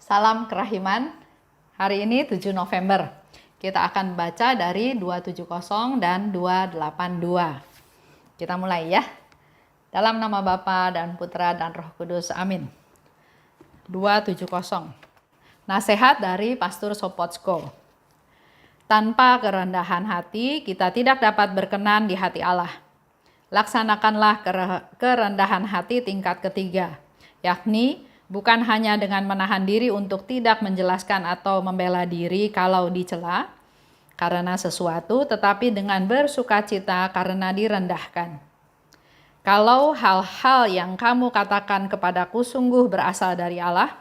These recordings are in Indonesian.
Salam kerahiman. Hari ini 7 November. Kita akan baca dari 270 dan 282. Kita mulai ya. Dalam nama Bapa dan Putra dan Roh Kudus. Amin. 270. Nasihat dari Pastor Sopocko. Tanpa kerendahan hati, kita tidak dapat berkenan di hati Allah. Laksanakanlah kerendahan hati tingkat ketiga, yakni bukan hanya dengan menahan diri untuk tidak menjelaskan atau membela diri kalau dicela karena sesuatu, tetapi dengan bersukacita karena direndahkan. Kalau hal-hal yang kamu katakan kepadaku sungguh berasal dari Allah,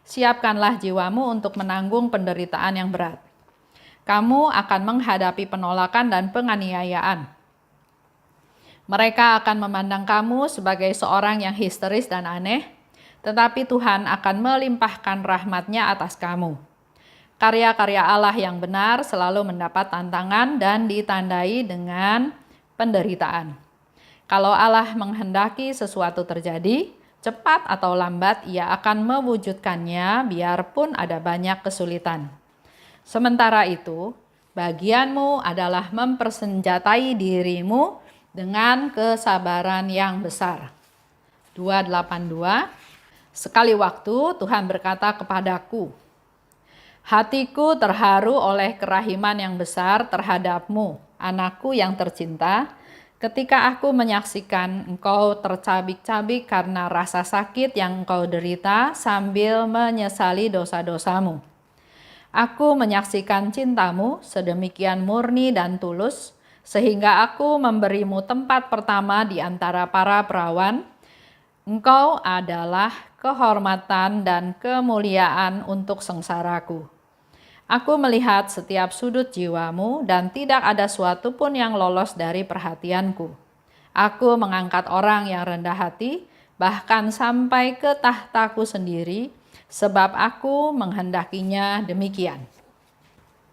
siapkanlah jiwamu untuk menanggung penderitaan yang berat. Kamu akan menghadapi penolakan dan penganiayaan. Mereka akan memandang kamu sebagai seorang yang histeris dan aneh, tetapi Tuhan akan melimpahkan rahmat-Nya atas kamu. Karya-karya Allah yang benar selalu mendapat tantangan dan ditandai dengan penderitaan. Kalau Allah menghendaki sesuatu terjadi, cepat atau lambat Ia akan mewujudkannya biarpun ada banyak kesulitan. Sementara itu, bagianmu adalah mempersenjatai dirimu dengan kesabaran yang besar. 282. Sekali waktu Tuhan berkata kepadaku, hatiku terharu oleh kerahiman yang besar terhadapmu, anakku yang tercinta, ketika aku menyaksikan engkau tercabik-cabik karena rasa sakit yang engkau derita sambil menyesali dosa-dosamu. Aku menyaksikan cintamu sedemikian murni dan tulus, sehingga aku memberimu tempat pertama di antara para perawan. Engkau adalah kehormatan dan kemuliaan untuk sengsaraku. Aku melihat setiap sudut jiwamu dan tidak ada suatu pun yang lolos dari perhatianku. Aku mengangkat orang yang rendah hati, bahkan sampai ke tahtaku sendiri, sebab aku menghendakinya demikian.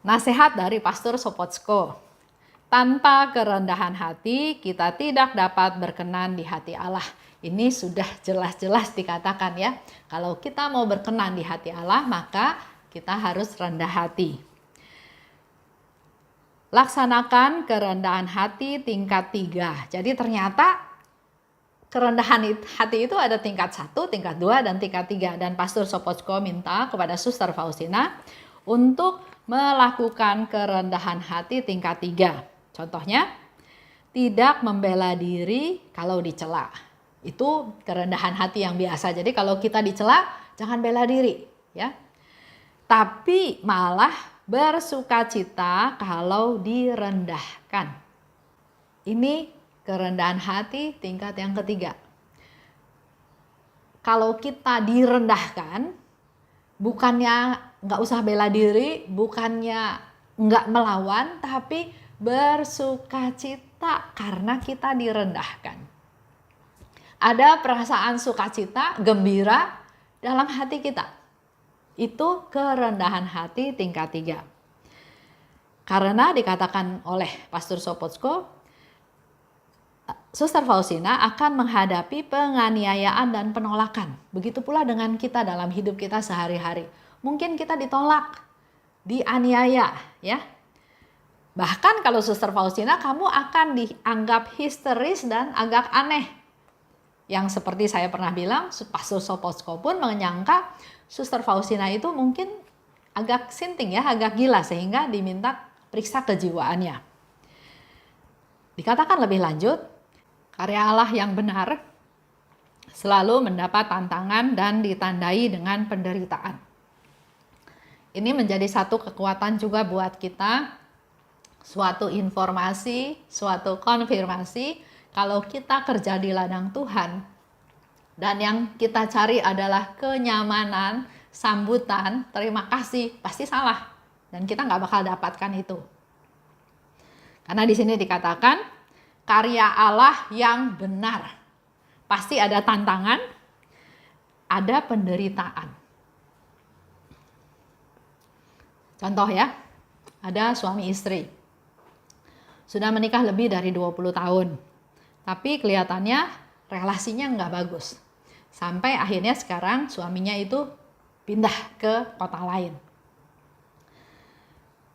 Nasihat dari Pastor Sopocko. Tanpa kerendahan hati, kita tidak dapat berkenan di hati Allah. Ini sudah jelas-jelas dikatakan ya. Kalau kita mau berkenan di hati Allah, maka kita harus rendah hati. Laksanakan kerendahan hati tingkat 3. Jadi ternyata kerendahan hati itu ada tingkat 1, tingkat 2, dan tingkat 3. Dan Pastor Sopocko minta kepada Suster Faustina untuk melakukan kerendahan hati tingkat 3. Contohnya, tidak membela diri kalau dicela. Itu kerendahan hati yang biasa. Jadi kalau kita dicela, jangan bela diri, ya. Tapi malah bersukacita kalau direndahkan. Ini kerendahan hati tingkat yang ketiga. Kalau kita direndahkan, bukannya nggak usah bela diri, bukannya nggak melawan, tapi bersukacita karena kita direndahkan. Ada perasaan sukacita, gembira dalam hati kita. Itu kerendahan hati tingkat 3. Karena dikatakan oleh Pastor Sopocko, Suster Faustina akan menghadapi penganiayaan dan penolakan. Begitu pula dengan kita dalam hidup kita sehari-hari. Mungkin kita ditolak, dianiaya, ya. Bahkan kalau Suster Faustina, kamu akan dianggap histeris dan agak aneh. Yang seperti saya pernah bilang, Pastor Sopocko pun menyangka Suster Faustina itu mungkin agak sinting ya, agak gila, sehingga diminta periksa kejiwaannya. Dikatakan lebih lanjut, karya Allah yang benar selalu mendapat tantangan dan ditandai dengan penderitaan. Ini menjadi satu kekuatan juga buat kita, suatu informasi, suatu konfirmasi, kalau kita kerja di ladang Tuhan, dan yang kita cari adalah kenyamanan, sambutan, terima kasih, pasti salah. Dan kita nggak bakal dapatkan itu. Karena di sini dikatakan, karya Allah yang benar. Pasti ada tantangan, ada penderitaan. Contoh ya, ada suami istri. Sudah menikah lebih dari 20 tahun. Tapi kelihatannya relasinya nggak bagus. Sampai akhirnya sekarang suaminya itu pindah ke kota lain.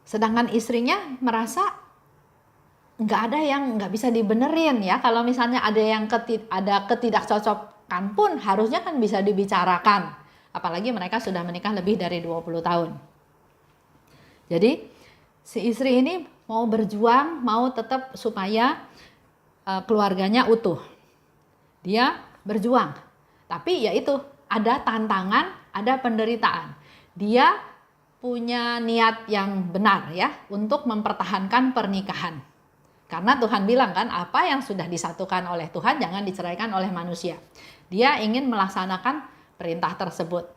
Sedangkan istrinya merasa nggak ada yang nggak bisa dibenerin ya. Kalau misalnya ada yang ada ketidakcocokan pun harusnya kan bisa dibicarakan. Apalagi mereka sudah menikah lebih dari 20 tahun. Jadi si istri ini mau berjuang, mau tetap supaya keluarganya utuh. Dia berjuang. Tapi ya itu, ada tantangan, ada penderitaan. Dia punya niat yang benar ya untuk mempertahankan pernikahan. Karena Tuhan bilang kan, apa yang sudah disatukan oleh Tuhan jangan diceraikan oleh manusia. Dia ingin melaksanakan perintah tersebut.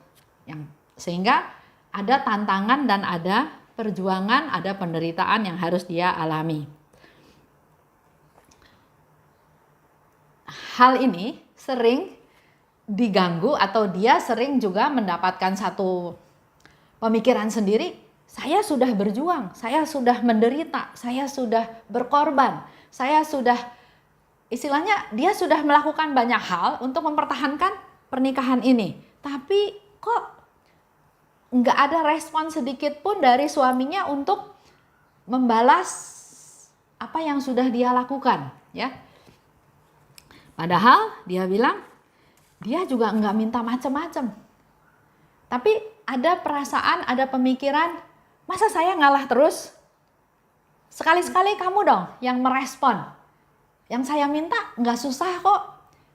Sehingga ada tantangan dan ada perjuangan, ada penderitaan yang harus dia alami. Hal ini sering diganggu atau dia sering juga mendapatkan satu pemikiran sendiri, saya sudah berjuang, saya sudah menderita, saya sudah berkorban, saya sudah, istilahnya dia sudah melakukan banyak hal untuk mempertahankan pernikahan ini. Tapi kok nggak ada respon sedikit pun dari suaminya untuk membalas apa yang sudah dia lakukan, ya. Padahal dia bilang, dia juga nggak minta macam-macam. Tapi ada perasaan, ada pemikiran, masa saya ngalah terus? Sekali-sekali kamu dong yang merespon. Yang saya minta nggak susah kok,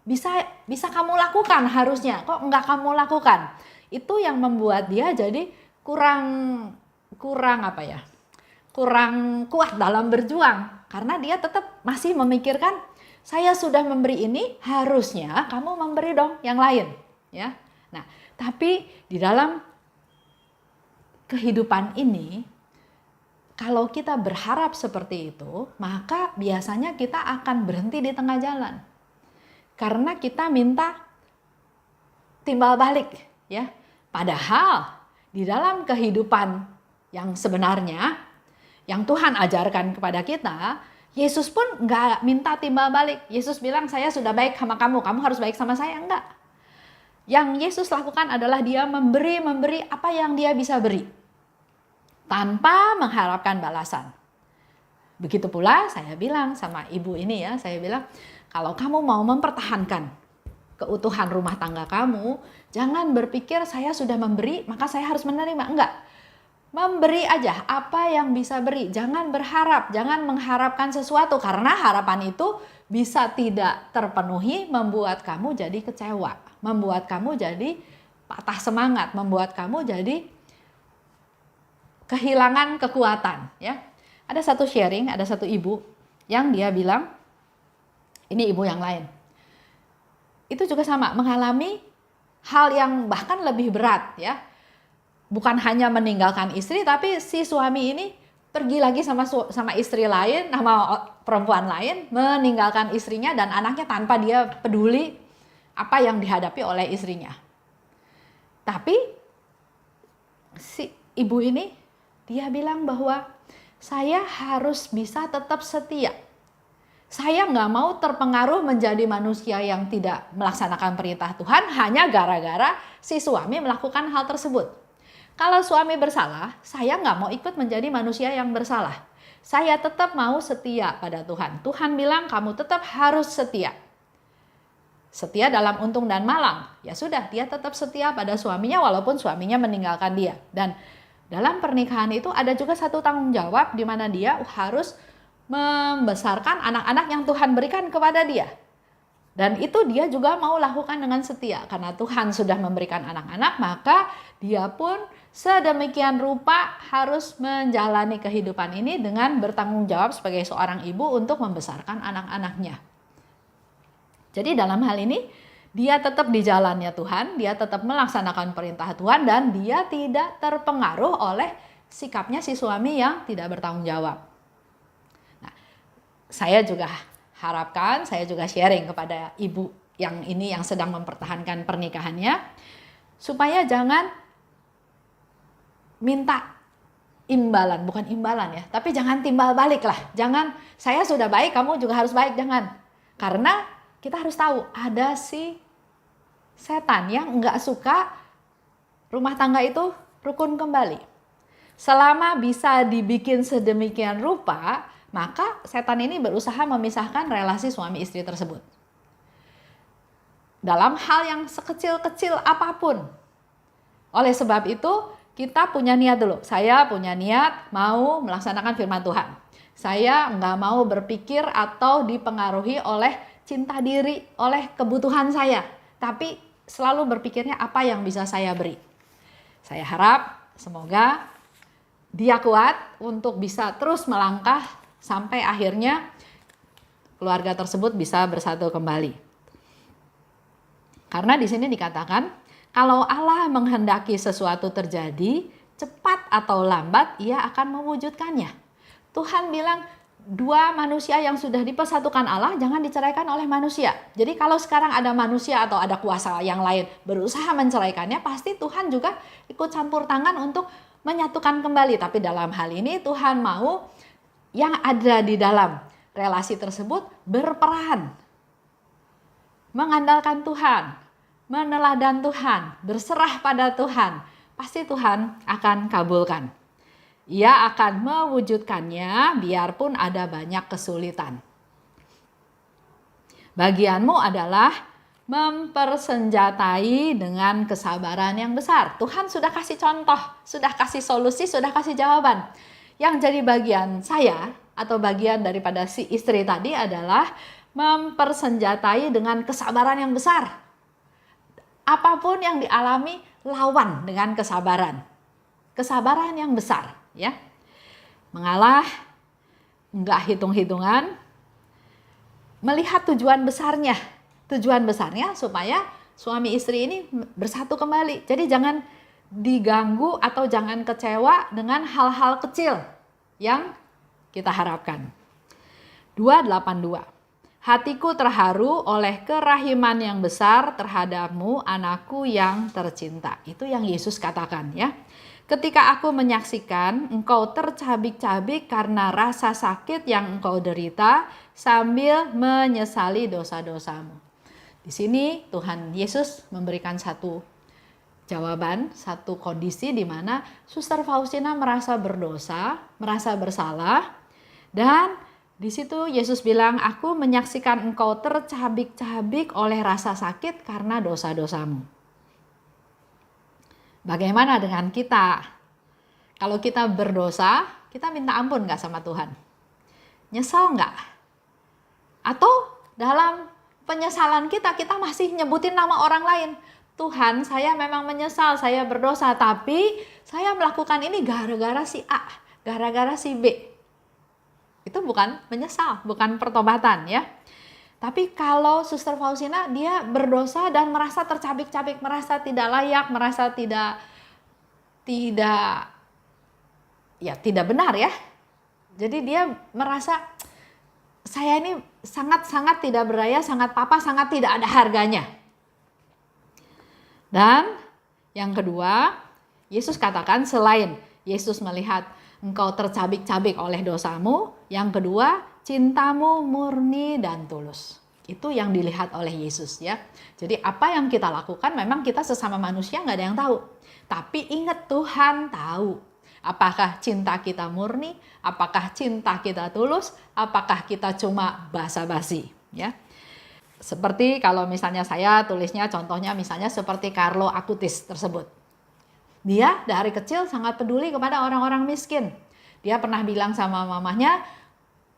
bisa kamu lakukan harusnya, kok nggak kamu lakukan? Itu yang membuat dia jadi kurang kuat dalam berjuang. Karena dia tetap masih memikirkan, saya sudah memberi ini, harusnya kamu memberi dong yang lain. Ya. Nah, tapi di dalam kehidupan ini, kalau kita berharap seperti itu, maka biasanya kita akan berhenti di tengah jalan. Karena kita minta timbal balik, ya. Padahal di dalam kehidupan yang sebenarnya, yang Tuhan ajarkan kepada kita, Yesus pun nggak minta timbal balik. Yesus bilang, saya sudah baik sama kamu, kamu harus baik sama saya, enggak. Yang Yesus lakukan adalah dia memberi apa yang dia bisa beri, tanpa mengharapkan balasan. Begitu pula saya bilang sama ibu ini ya, saya bilang, kalau kamu mau mempertahankan keutuhan rumah tangga kamu, jangan berpikir saya sudah memberi, maka saya harus menerima. Enggak. Memberi aja apa yang bisa beri. Jangan berharap, jangan mengharapkan sesuatu, karena harapan itu bisa tidak terpenuhi, membuat kamu jadi kecewa, membuat kamu jadi patah semangat, membuat kamu jadi kehilangan kekuatan, ya. Ada satu sharing, ada satu ibu yang dia bilang, ini ibu yang lain, itu juga sama, mengalami hal yang bahkan lebih berat, ya. Bukan hanya meninggalkan istri, tapi si suami ini pergi lagi sama istri lain, sama perempuan lain, meninggalkan istrinya dan anaknya tanpa dia peduli apa yang dihadapi oleh istrinya. Tapi si ibu ini, dia bilang bahwa saya harus bisa tetap setia. Saya nggak mau terpengaruh menjadi manusia yang tidak melaksanakan perintah Tuhan hanya gara-gara si suami melakukan hal tersebut. Kalau suami bersalah, saya nggak mau ikut menjadi manusia yang bersalah. Saya tetap mau setia pada Tuhan. Tuhan bilang kamu tetap harus setia. Setia dalam untung dan malang. Ya sudah, dia tetap setia pada suaminya walaupun suaminya meninggalkan dia. Dan dalam pernikahan itu ada juga satu tanggung jawab di mana dia harus membesarkan anak-anak yang Tuhan berikan kepada dia. Dan itu dia juga mau lakukan dengan setia. Karena Tuhan sudah memberikan anak-anak, maka dia pun sedemikian rupa harus menjalani kehidupan ini dengan bertanggung jawab sebagai seorang ibu untuk membesarkan anak-anaknya. Jadi dalam hal ini, dia tetap di jalannya Tuhan, dia tetap melaksanakan perintah Tuhan, dan dia tidak terpengaruh oleh sikapnya si suami yang tidak bertanggung jawab. Nah, saya juga harapkan, saya juga sharing kepada ibu yang ini yang sedang mempertahankan pernikahannya, supaya jangan minta imbalan, bukan imbalan ya, tapi jangan timbal balik lah. Jangan, saya sudah baik, kamu juga harus baik, jangan. Karena kita harus tahu, ada si setan yang nggak suka rumah tangga itu rukun kembali. Selama bisa dibikin sedemikian rupa, maka setan ini berusaha memisahkan relasi suami istri tersebut. Dalam hal yang sekecil-kecil apapun. Oleh sebab itu, kita punya niat dulu. Saya punya niat mau melaksanakan firman Tuhan. Saya nggak mau berpikir atau dipengaruhi oleh cinta diri, oleh kebutuhan saya. Tapi selalu berpikirnya apa yang bisa saya beri. Saya harap semoga dia kuat untuk bisa terus melangkah sampai akhirnya keluarga tersebut bisa bersatu kembali. Karena di sini dikatakan, kalau Allah menghendaki sesuatu terjadi, cepat atau lambat ia akan mewujudkannya. Tuhan bilang, dua manusia yang sudah dipersatukan Allah jangan diceraikan oleh manusia. Jadi kalau sekarang ada manusia atau ada kuasa yang lain berusaha menceraikannya, pasti Tuhan juga ikut campur tangan untuk menyatukan kembali. Tapi dalam hal ini Tuhan mau yang ada di dalam relasi tersebut berperan, mengandalkan Tuhan, meneladan Tuhan, berserah pada Tuhan. Pasti Tuhan akan kabulkan. Ia akan mewujudkannya biarpun ada banyak kesulitan. Bagianmu adalah mempersenjatai dengan kesabaran yang besar. Tuhan sudah kasih contoh, sudah kasih solusi, sudah kasih jawaban. Yang jadi bagian saya atau bagian daripada si istri tadi adalah mempersenjatai dengan kesabaran yang besar. Apapun yang dialami, lawan dengan kesabaran. Kesabaran yang besar, ya. Mengalah, enggak hitung-hitungan, melihat tujuan besarnya. Tujuan besarnya supaya suami istri ini bersatu kembali. Jadi jangan diganggu atau jangan kecewa dengan hal-hal kecil yang kita harapkan. 282. Hatiku terharu oleh kerahiman yang besar terhadapmu, anakku yang tercinta. Itu yang Yesus katakan, ya. Ketika aku menyaksikan engkau tercabik-cabik karena rasa sakit yang engkau derita sambil menyesali dosa-dosamu. Di sini Tuhan Yesus memberikan satu jawaban, satu kondisi di mana Suster Faustina merasa berdosa, merasa bersalah, dan di situ Yesus bilang, aku menyaksikan engkau tercabik-cabik oleh rasa sakit karena dosa-dosamu. Bagaimana dengan kita? Kalau kita berdosa, kita minta ampun nggak sama Tuhan? Nyesel nggak? Atau dalam penyesalan kita masih nyebutin nama orang lain. Tuhan, saya memang menyesal, saya berdosa, tapi saya melakukan ini gara-gara si A, gara-gara si B. Itu bukan menyesal, bukan pertobatan, ya. Tapi kalau Suster Faustina dia berdosa dan merasa tercabik-cabik, merasa tidak layak, merasa tidak benar, ya. Jadi dia merasa saya ini sangat-sangat tidak berdaya, sangat papa, sangat tidak ada harganya. Dan yang kedua, Yesus katakan selain Yesus melihat engkau tercabik-cabik oleh dosamu, yang kedua, cintamu murni dan tulus. Itu yang dilihat oleh Yesus, ya. Jadi apa yang kita lakukan memang kita sesama manusia nggak ada yang tahu. Tapi ingat, Tuhan tahu. Apakah cinta kita murni, apakah cinta kita tulus, apakah kita cuma basa-basi, ya. Seperti kalau misalnya saya tulisnya contohnya misalnya seperti Carlo Acutis tersebut. Dia dari kecil sangat peduli kepada orang-orang miskin. Dia pernah bilang sama mamahnya,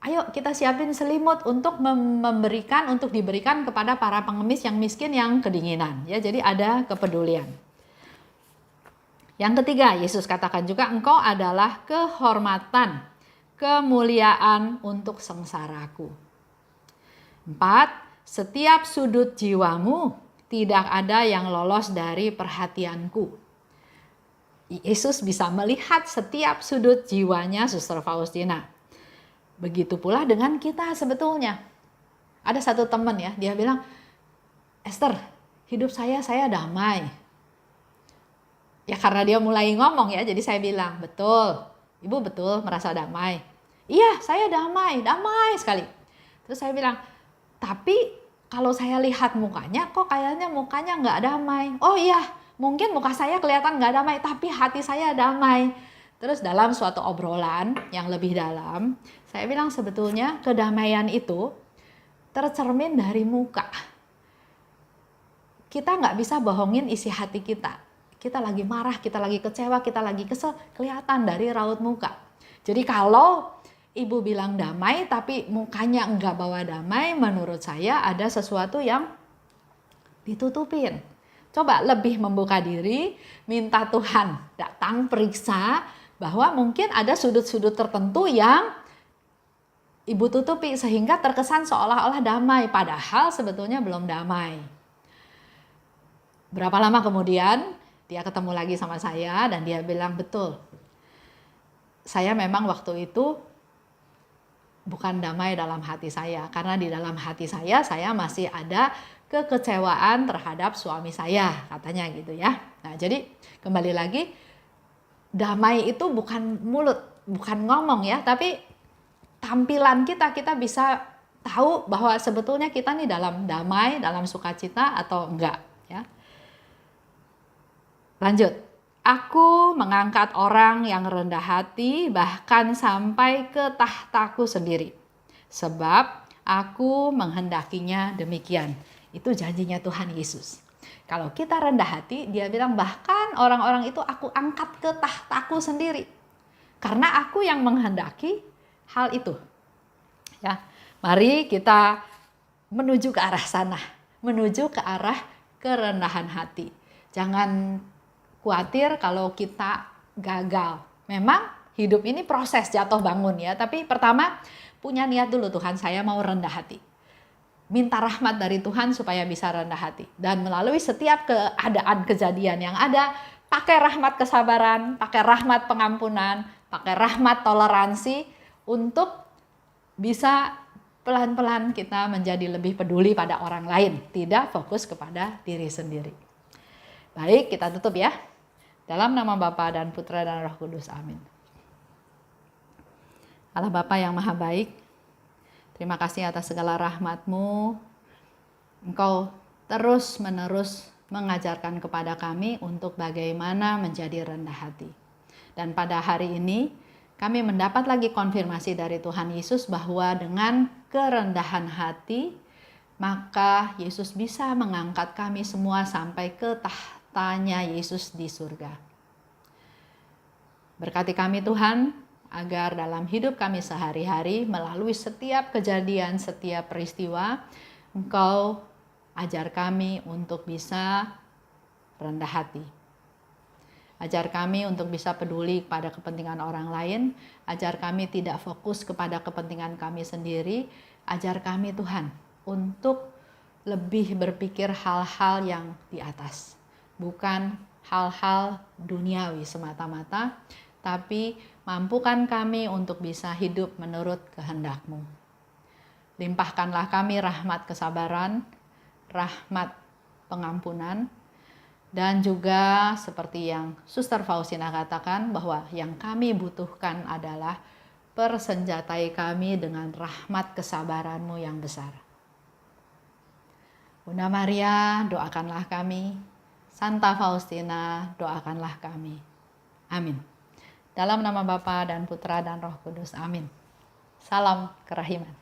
ayo kita siapin selimut untuk untuk diberikan kepada para pengemis yang miskin yang kedinginan. Ya, jadi ada kepedulian. Yang ketiga, Yesus katakan juga, engkau adalah kehormatan, kemuliaan untuk sengsaraku. 4, setiap sudut jiwamu tidak ada yang lolos dari perhatianku. Yesus bisa melihat setiap sudut jiwanya Suster Faustina. Begitu pula dengan kita sebetulnya. Ada satu teman, ya, dia bilang, Esther, hidup saya damai. Ya karena dia mulai ngomong, ya, jadi saya bilang, betul, ibu betul merasa damai. Iya, saya damai sekali. Terus saya bilang, tapi kalau saya lihat mukanya, kok kayaknya mukanya nggak damai. Oh iya, Mungkin muka saya kelihatan nggak damai, tapi hati saya damai. Terus dalam suatu obrolan yang lebih dalam, saya bilang sebetulnya kedamaian itu tercermin dari muka. Kita nggak bisa bohongin isi hati kita. Kita lagi marah, kita lagi kecewa, kita lagi kesel, kelihatan dari raut muka. Jadi kalau ibu bilang damai tapi mukanya enggak bawa damai, menurut saya ada sesuatu yang ditutupin. Coba lebih membuka diri, minta Tuhan datang periksa bahwa mungkin ada sudut-sudut tertentu yang ibu tutupi sehingga terkesan seolah-olah damai, padahal sebetulnya belum damai. Berapa lama kemudian dia ketemu lagi sama saya dan dia bilang, betul, saya memang waktu itu bukan damai dalam hati saya, karena di dalam hati saya masih ada kekecewaan terhadap suami saya, katanya gitu ya. Nah, jadi kembali lagi, damai itu bukan mulut, bukan ngomong ya, tapi tampilan kita bisa tahu bahwa sebetulnya kita nih dalam damai, dalam sukacita atau enggak ya. Lanjut, aku mengangkat orang yang rendah hati bahkan sampai ke tahtaku sendiri, sebab aku menghendakinya demikian. Itu janjinya Tuhan Yesus. Kalau kita rendah hati, dia bilang bahkan orang-orang itu aku angkat ke tahtaku sendiri, karena aku yang menghendaki hal itu. Ya, mari kita menuju ke arah sana, menuju ke arah kerendahan hati. Jangan khawatir kalau kita gagal. Memang hidup ini proses jatuh bangun ya, tapi pertama punya niat dulu, Tuhan saya mau rendah hati. Minta rahmat dari Tuhan supaya bisa rendah hati. Dan melalui setiap keadaan kejadian yang ada, pakai rahmat kesabaran, pakai rahmat pengampunan, pakai rahmat toleransi untuk bisa pelan-pelan kita menjadi lebih peduli pada orang lain, tidak fokus kepada diri sendiri. Baik, kita tutup ya. Dalam nama Bapa dan Putra dan Roh Kudus, amin. Allah Bapa yang Maha Baik, terima kasih atas segala rahmat-Mu. Engkau terus-menerus mengajarkan kepada kami untuk bagaimana menjadi rendah hati. Dan pada hari ini, kami mendapat lagi konfirmasi dari Tuhan Yesus bahwa dengan kerendahan hati, maka Yesus bisa mengangkat kami semua sampai ke tahtanya Yesus di surga. Berkati kami Tuhan, agar dalam hidup kami sehari-hari, melalui setiap kejadian, setiap peristiwa, Engkau ajar kami untuk bisa rendah hati. Ajar kami untuk bisa peduli pada kepentingan orang lain. Ajar kami tidak fokus kepada kepentingan kami sendiri. Ajar kami Tuhan untuk lebih berpikir hal-hal yang di atas. Bukan hal-hal duniawi semata-mata, tapi mampukan kami untuk bisa hidup menurut kehendak-Mu. Limpahkanlah kami rahmat kesabaran, rahmat pengampunan, dan juga seperti yang Suster Faustina katakan bahwa yang kami butuhkan adalah persenjatai kami dengan rahmat kesabaran-Mu yang besar. Bunda Maria, doakanlah kami. Santa Faustina, doakanlah kami. Amin. Dalam nama Bapa dan Putra dan Roh Kudus, amin. Salam kerahiman.